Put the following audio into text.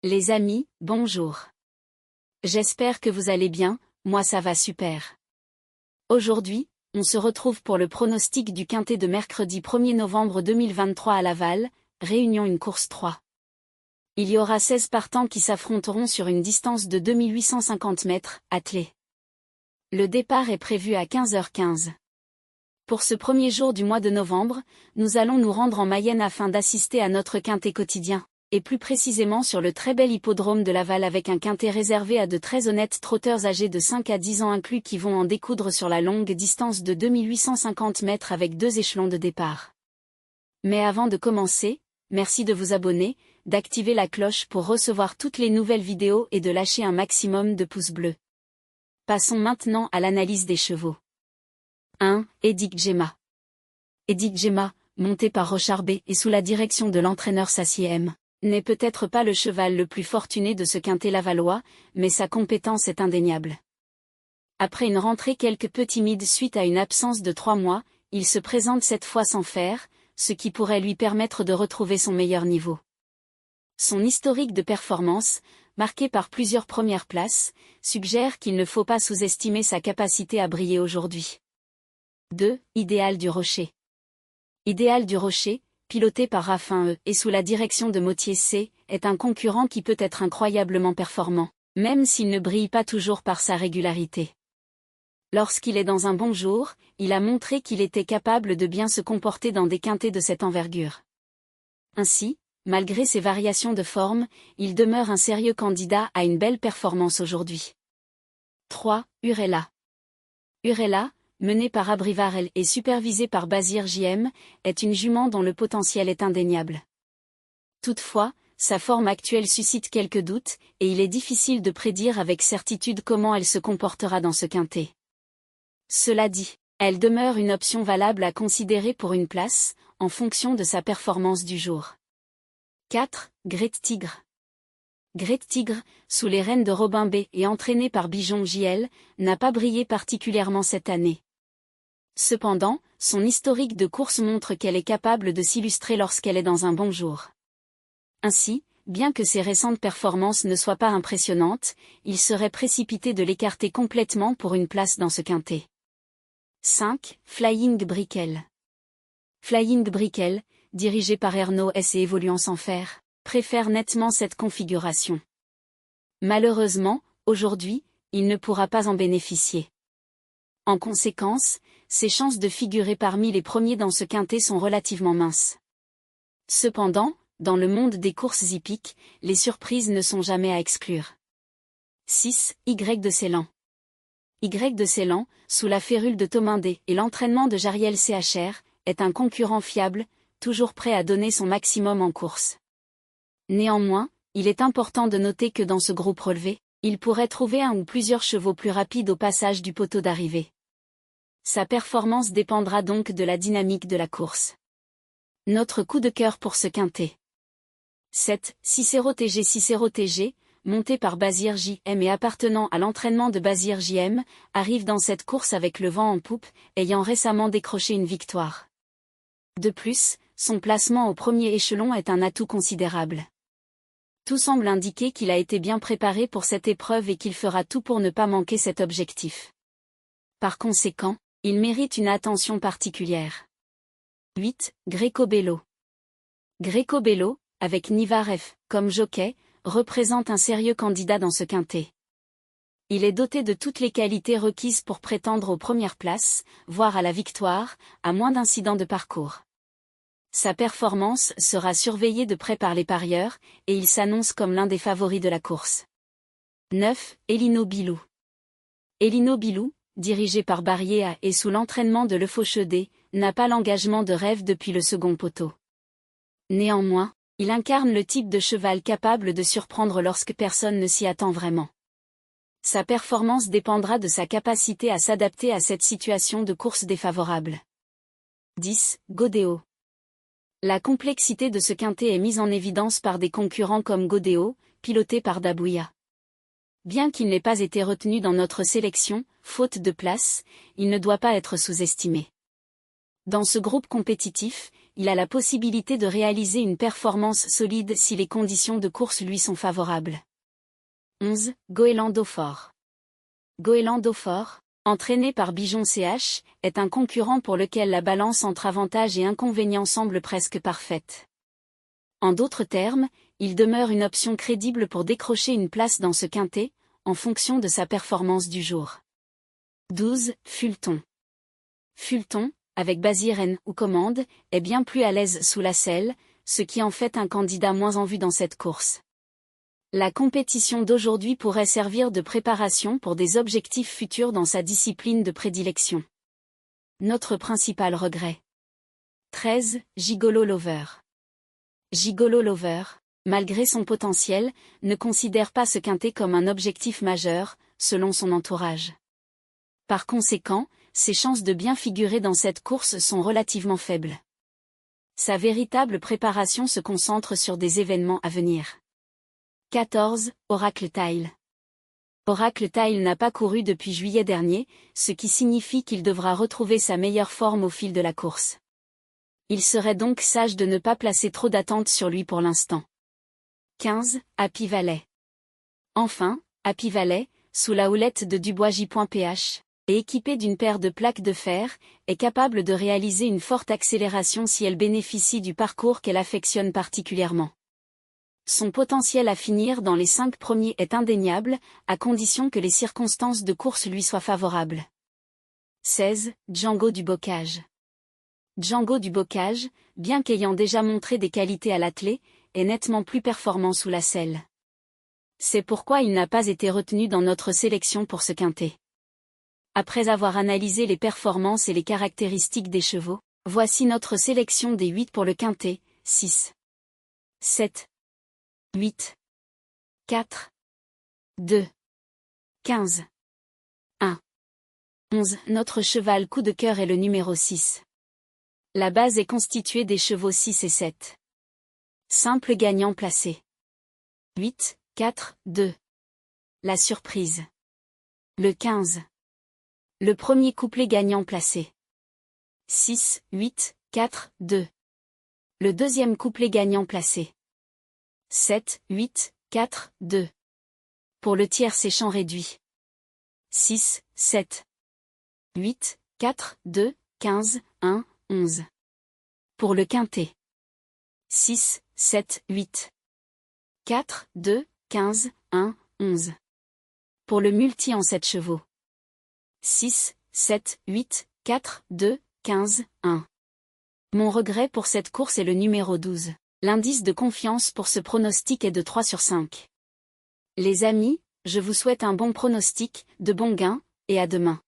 Les amis, bonjour. J'espère que vous allez bien, moi ça va super. Aujourd'hui, on se retrouve pour le pronostic du quintet de mercredi 1er novembre 2023 à Laval, Réunion 1 course 3. Il y aura 16 partants qui s'affronteront sur une distance de 2850 mètres, attelés. Le départ est prévu à 15h15. Pour ce premier jour du mois de novembre, nous allons nous rendre en Mayenne afin d'assister à notre quintet quotidien, et plus précisément sur le très bel hippodrome de Laval avec un quintet réservé à de très honnêtes trotteurs âgés de 5 à 10 ans inclus qui vont en découdre sur la longue distance de 2850 mètres avec 2 échelons de départ. Mais avant de commencer, merci de vous abonner, d'activer la cloche pour recevoir toutes les nouvelles vidéos et de lâcher un maximum de pouces bleus. Passons maintenant à l'analyse des chevaux. 1. Edic Gemma. Edic Gemma, monté par Rochard B et sous la direction de l'entraîneur Sassier M, n'est peut-être pas le cheval le plus fortuné de ce quintet lavallois, mais sa compétence est indéniable. Après une rentrée quelque peu timide suite à une absence de 3 mois, il se présente cette fois sans faire, ce qui pourrait lui permettre de retrouver son meilleur niveau. Son historique de performance, marqué par plusieurs premières places, suggère qu'il ne faut pas sous-estimer sa capacité à briller aujourd'hui. 2. Idéal du Rocher. Idéal du Rocher, piloté par Raffin E et sous la direction de Motier C, est un concurrent qui peut être incroyablement performant, même s'il ne brille pas toujours par sa régularité. Lorsqu'il est dans un bon jour, il a montré qu'il était capable de bien se comporter dans des quintets de cette envergure. Ainsi, malgré ses variations de forme, il demeure un sérieux candidat à une belle performance aujourd'hui. 3. Urella. Urella, menée par Abrivarel et supervisée par Bazir JM, est une jument dont le potentiel est indéniable. Toutefois, sa forme actuelle suscite quelques doutes, et il est difficile de prédire avec certitude comment elle se comportera dans ce quintet. Cela dit, elle demeure une option valable à considérer pour une place, en fonction de sa performance du jour. 4. Great Tigre. Great Tigre, sous les rênes de Robin B et entraîné par Bijon JL, n'a pas brillé particulièrement cette année. Cependant, son historique de course montre qu'elle est capable de s'illustrer lorsqu'elle est dans un bon jour. Ainsi, bien que ses récentes performances ne soient pas impressionnantes, il serait précipité de l'écarter complètement pour une place dans ce quintet. 5. Flying Brickell. Flying Brickell, dirigé par Ernaud S et évoluant sans fer, préfère nettement cette configuration. Malheureusement, aujourd'hui, il ne pourra pas en bénéficier. En conséquence, ses chances de figurer parmi les premiers dans ce quintet sont relativement minces. Cependant, dans le monde des courses hippiques, les surprises ne sont jamais à exclure. 6. Y de Ceylan. Y de Ceylan, sous la férule de Thomas D et l'entraînement de Jariel CHR, est un concurrent fiable, toujours prêt à donner son maximum en course. Néanmoins, il est important de noter que dans ce groupe relevé, il pourrait trouver un ou plusieurs chevaux plus rapides au passage du poteau d'arrivée. Sa performance dépendra donc de la dynamique de la course. Notre coup de cœur pour ce quintet. 7. Cicero TG, monté par Bazir JM et appartenant à l'entraînement de Bazir JM, arrive dans cette course avec le vent en poupe, ayant récemment décroché une victoire. De plus, son placement au premier échelon est un atout considérable. Tout semble indiquer qu'il a été bien préparé pour cette épreuve et qu'il fera tout pour ne pas manquer cet objectif. Par conséquent, il mérite une attention particulière. 8. Greco Bello. Greco Bello, avec Nivar F comme jockey, représente un sérieux candidat dans ce quintet. Il est doté de toutes les qualités requises pour prétendre aux premières places, voire à la victoire, à moins d'incidents de parcours. Sa performance sera surveillée de près par les parieurs, et il s'annonce comme l'un des favoris de la course. 9. Elino Bilou. Elino Bilou, dirigé par Barrier et sous l'entraînement de Lefauchedé, n'a pas l'engagement de rêve depuis le second poteau. Néanmoins, il incarne le type de cheval capable de surprendre lorsque personne ne s'y attend vraiment. Sa performance dépendra de sa capacité à s'adapter à cette situation de course défavorable. 10. Godéo. La complexité de ce quintet est mise en évidence par des concurrents comme Godéo, piloté par Dabouya. Bien qu'il n'ait pas été retenu dans notre sélection, faute de place, il ne doit pas être sous-estimé. Dans ce groupe compétitif, il a la possibilité de réaliser une performance solide si les conditions de course lui sont favorables. 11. Goéland Dauphin. Goéland Dauphin, entraîné par Bijon CH, est un concurrent pour lequel la balance entre avantages et inconvénients semble presque parfaite. En d'autres termes, il demeure une option crédible pour décrocher une place dans ce quintet, en fonction de sa performance du jour. 12. Fulton. Fulton, avec Baziren ou commande, est bien plus à l'aise sous la selle, ce qui en fait un candidat moins en vue dans cette course. La compétition d'aujourd'hui pourrait servir de préparation pour des objectifs futurs dans sa discipline de prédilection. Notre principal regret. 13. Gigolo Lover. Gigolo Lover, malgré son potentiel, ne considère pas ce quintet comme un objectif majeur, selon son entourage. Par conséquent, ses chances de bien figurer dans cette course sont relativement faibles. Sa véritable préparation se concentre sur des événements à venir. 14. Oracle Tile. Oracle Tile n'a pas couru depuis juillet dernier, ce qui signifie qu'il devra retrouver sa meilleure forme au fil de la course. Il serait donc sage de ne pas placer trop d'attentes sur lui pour l'instant. 15. Happy Valley. Enfin, Happy Valley, sous la houlette de Dubois J.ph, et équipé d'une paire de plaques de fer, est capable de réaliser une forte accélération si elle bénéficie du parcours qu'elle affectionne particulièrement. Son potentiel à finir dans les 5 premiers est indéniable, à condition que les circonstances de course lui soient favorables. 16. Django du Bocage. Django du Bocage, bien qu'ayant déjà montré des qualités à l'attelé, est nettement plus performant sous la selle. C'est pourquoi il n'a pas été retenu dans notre sélection pour ce quintet. Après avoir analysé les performances et les caractéristiques des chevaux, voici notre sélection des 8 pour le quintet. 6. 7. 8. 4. 2. 15. 1. 11. Notre cheval coup de cœur est le numéro 6. La base est constituée des chevaux 6 et 7. Simple gagnant placé. 8, 4, 2. La surprise. Le 15. Le premier couplet gagnant placé. 6, 8, 4, 2. Le deuxième couplet gagnant placé. 7, 8, 4, 2. Pour le tiers c'est champ réduit. 6, 7. 8, 4, 2, 15, 1, 11. Pour le quintet. 6, 7, 8. 4, 2, 15, 1, 11. Pour le multi en 7 chevaux. 6, 7, 8, 4, 2, 15, 1. Mon regret pour cette course est le numéro 12. L'indice de confiance pour ce pronostic est de 3 sur 5. Les amis, je vous souhaite un bon pronostic, de bons gains, et à demain.